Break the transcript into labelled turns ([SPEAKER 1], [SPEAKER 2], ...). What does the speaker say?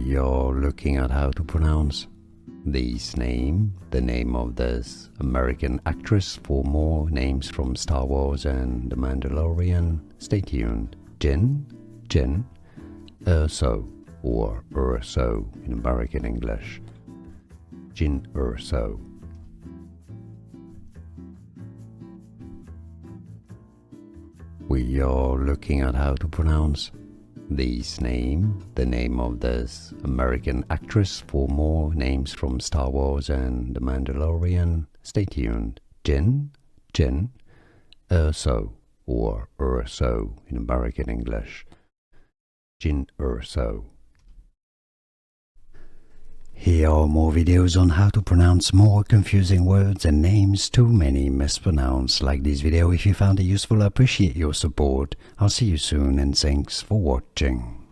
[SPEAKER 1] We are looking at how to pronounce this name, the name of this American actress. For more names from Star Wars and The Mandalorian, stay tuned. Jyn Erso, or Erso in American English. Jyn Erso. We are looking at how to pronounce this name, the name of this American actress. For more names from Star Wars and The Mandalorian, stay tuned. Jyn Erso, or Erso in American English. Jyn Erso. Here are more videos on how to pronounce more confusing words and names too many mispronounced. Like this video if you found it useful. I appreciate your support. I'll see you soon and thanks for watching.